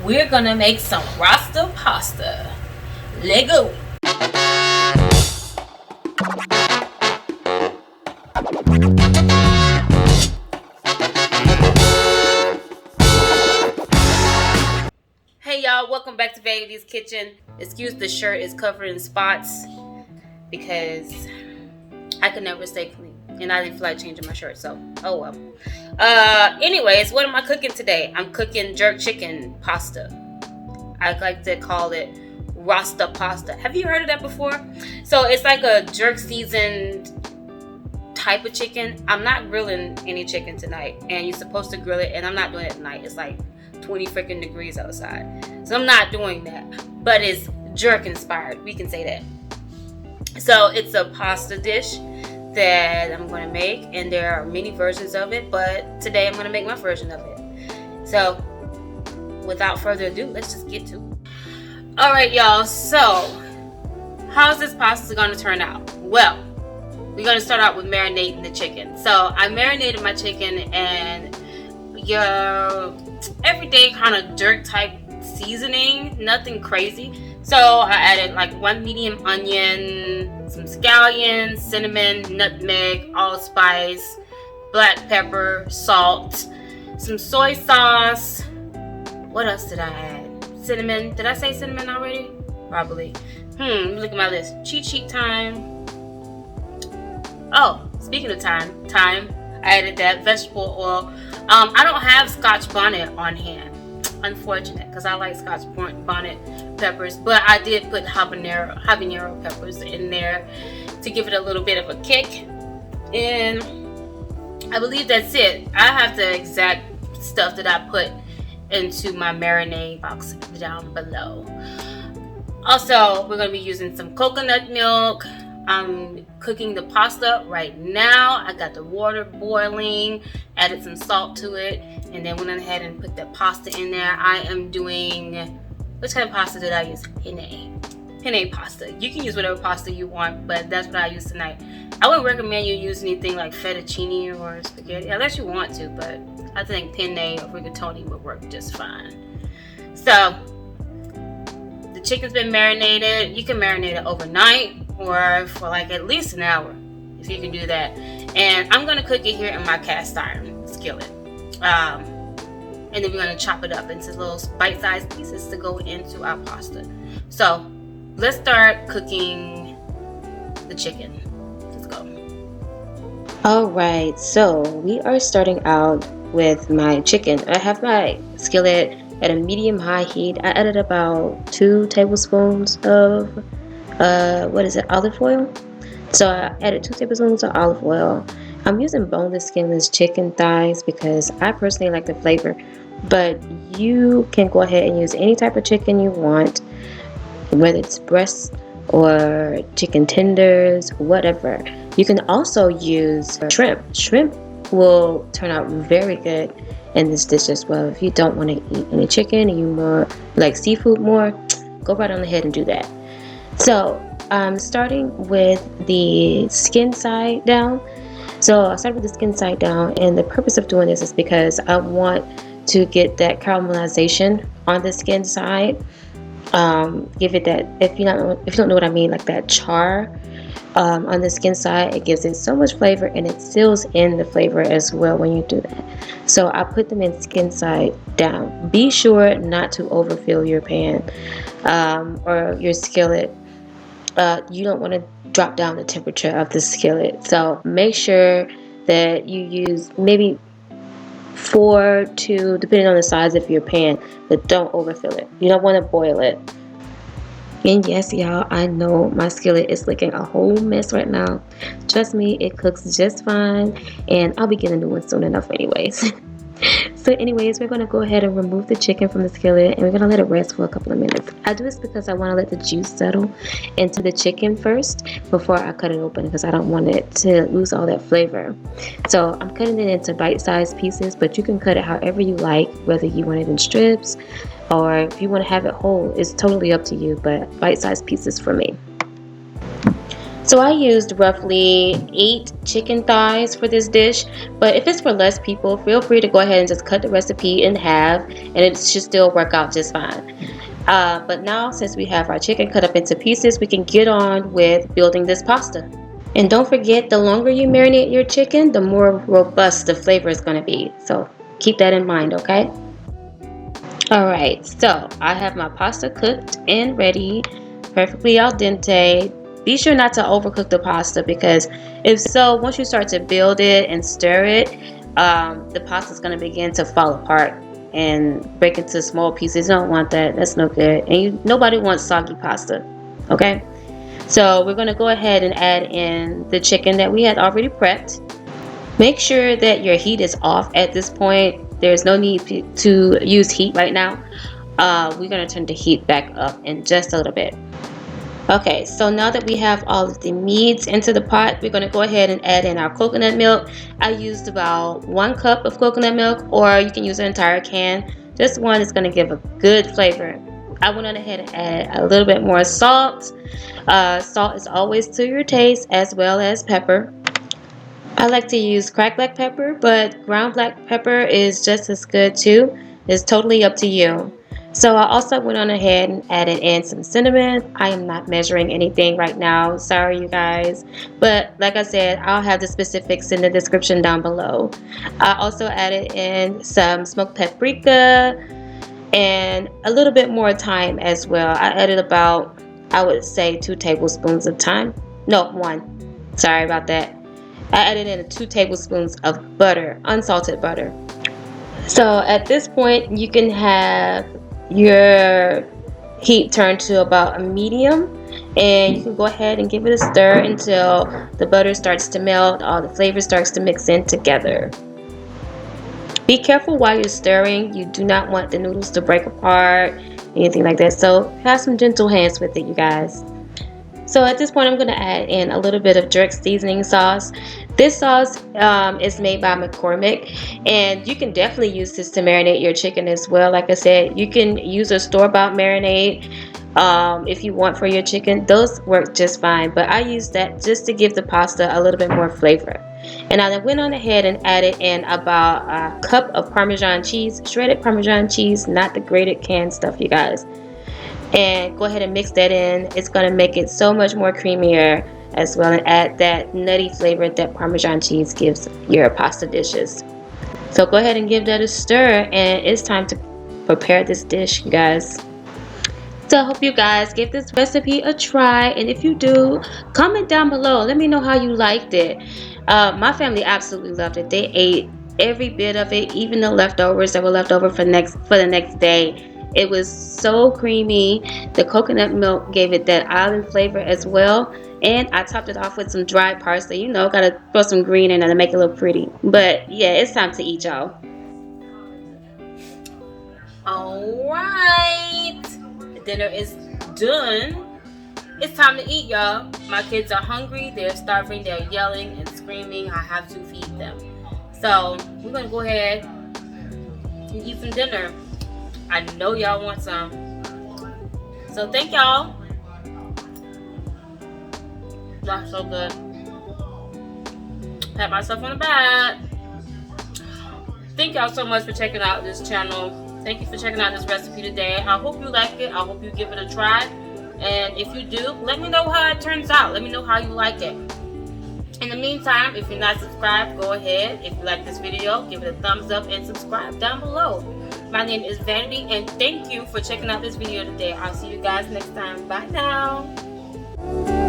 we're gonna make some Rasta pasta. Lego. Hey y'all, welcome back to Vanity's Kitchen. Excuse the shirt is covered in spots because I could never stay clean and I didn't feel like changing my shirt, so oh well. Anyways, what am I cooking today? I'm cooking jerk chicken pasta. I like to call it Rasta pasta. Have you heard of that before? So it's like a jerk seasoned type of chicken. I'm not grilling any chicken tonight, and you're supposed to grill it, and I'm not doing it tonight. It's like 20 freaking degrees outside, so I'm not doing that, but it's jerk inspired, we can say that. So it's a pasta dish that I'm going to make, and there are many versions of it, but today I'm going to make my version of it. So without further ado, let's just get to it. Alright y'all, so how's this pasta going to turn out? Well, we're going to start out with marinating the chicken. So I marinated my chicken and your everyday kind of jerk type seasoning, nothing crazy. So I added like 1 medium onion, some scallions, cinnamon, nutmeg, allspice, black pepper, salt, some soy sauce. What else did I add? Cinnamon. Did I say cinnamon already? Probably. Look at my list. Cheat thyme. Oh, speaking of thyme, I added that. Vegetable oil. I don't have Scotch Bonnet on hand. Unfortunate, because I like Scotch Bonnet peppers, but I did put habanero peppers in there to give it a little bit of a kick. And I believe that's it. I have the exact stuff that I put into my marinade box down below. Also, we're going to be using some coconut milk. I'm cooking the pasta right now. I got the water boiling, added some salt to it, and then went ahead and put the pasta in there. I am doing, which kind of pasta did I use? Penne pasta. You can use whatever pasta you want, but that's what I use tonight. I wouldn't recommend you use anything like fettuccine or spaghetti, unless you want to, but I think penne or rigatoni would work just fine. So, the chicken's been marinated. You can marinate it overnight or for like at least an hour if you can do that. And I'm gonna cook it here in my cast iron skillet. And then we're gonna chop it up into little bite-sized pieces to go into our pasta. So let's start cooking the chicken. Let's go. Alright, so we are starting out with my chicken. I have my skillet at a medium-high heat. I added about 2 tablespoons of olive oil. So I added 2 tablespoons of olive oil. I'm using boneless, skinless chicken thighs because I personally like the flavor, but you can go ahead and use any type of chicken you want, whether it's breast or chicken tenders, whatever. You can also use shrimp. Shrimp will turn out very good in this dish as well. If you don't want to eat any chicken and you more like seafood more, go right on ahead and do that. So I'm starting with the skin side down. So I started with the skin side down, and the purpose of doing this is because I want to get that caramelization on the skin side. Give it that, if you don't know what I mean, like that char on the skin side. It gives it so much flavor, and it seals in the flavor as well when you do that. So I put them in skin side down. Be sure not to overfill your pan or your skillet. You don't want to drop down the temperature of the skillet. So make sure that you use maybe 4 to, depending on the size of your pan, but don't overfill it. You don't want to boil it. And yes, y'all, I know my skillet is looking a whole mess right now. Trust me, it cooks just fine, and I'll be getting a new one soon enough anyways. So anyways, we're going to go ahead and remove the chicken from the skillet, and we're going to let it rest for a couple of minutes. I do this because I want to let the juice settle into the chicken first before I cut it open, because I don't want it to lose all that flavor. So I'm cutting it into bite-sized pieces, but you can cut it however you like, whether you want it in strips or if you want to have it whole. It's totally up to you, but bite-sized pieces for me. So I used roughly 8 chicken thighs for this dish, but if it's for less people, feel free to go ahead and just cut the recipe in half and it should still work out just fine. But now, since we have our chicken cut up into pieces, we can get on with building this pasta. And don't forget, the longer you marinate your chicken, the more robust the flavor is going to be. So keep that in mind, okay? Alright, so I have my pasta cooked and ready, perfectly al dente. Be sure not to overcook the pasta, because if so, once you start to build it and stir it, the pasta is going to begin to fall apart and break into small pieces. You don't want that. That's no good. And nobody wants soggy pasta, okay? So we're going to go ahead and add in the chicken that we had already prepped. Make sure that your heat is off at this point. There's no need to use heat right now. We're going to turn the heat back up in just a little bit. Okay, so now that we have all of the meats into the pot, we're going to go ahead and add in our coconut milk. I used about 1 cup of coconut milk, or you can use an entire can. Just one is going to give a good flavor. I went on ahead and add a little bit more salt. Salt is always to your taste, as well as pepper. I like to use cracked black pepper, but ground black pepper is just as good too. It's totally up to you. So I also went on ahead and added in some cinnamon. I am not measuring anything right now. Sorry, you guys. But like I said, I'll have the specifics in the description down below. I also added in some smoked paprika and a little bit more thyme as well. I added about, I would say, 2 tablespoons of thyme. No, 1. Sorry about that. I added in 2 tablespoons of butter, unsalted butter. So at this point, you can have your heat turned to about a medium, and you can go ahead and give it a stir until the butter starts to melt, all the flavor starts to mix in together. Be careful while you're stirring. You do not want the noodles to break apart, anything like that. So have some gentle hands with it, you guys. So at this point, I'm going to add in a little bit of jerk seasoning sauce. This sauce is made by McCormick, and you can definitely use this to marinate your chicken as well. Like I said, you can use a store-bought marinade if you want for your chicken. Those work just fine, but I use that just to give the pasta a little bit more flavor. And I went on ahead and added in about a cup of Parmesan cheese, shredded Parmesan cheese, not the grated canned stuff, you guys. And go ahead and mix that in. It's going to make it so much more creamier as well, and add that nutty flavor that Parmesan cheese gives your pasta dishes. So go ahead and give that a stir, and it's time to prepare this dish, you guys. So I hope you guys give this recipe a try, and if you do, comment down below. Let me know how you liked it. My family absolutely loved it. They ate every bit of it, even the leftovers that were left over for the next day. It was so creamy. The coconut milk gave it that island flavor as well. And I topped it off with some dried parsley. You know, gotta throw some green in there to make it look pretty. But yeah, it's time to eat, y'all. Alright. Dinner is done. It's time to eat, y'all. My kids are hungry. They're starving. They're yelling and screaming. I have to feed them. So we're gonna go ahead and eat some dinner. I know y'all want some. So thank y'all. That's so good. Pat myself on the back. Thank y'all so much for checking out this channel. Thank you for checking out this recipe today. I hope you like it. I hope you give it a try. And if you do, let me know how it turns out. Let me know how you like it. In the meantime, if you're not subscribed, go ahead. If you like this video, give it a thumbs up and subscribe down below. My name is Vanity, and thank you for checking out this video today. I'll see you guys next time. Bye now.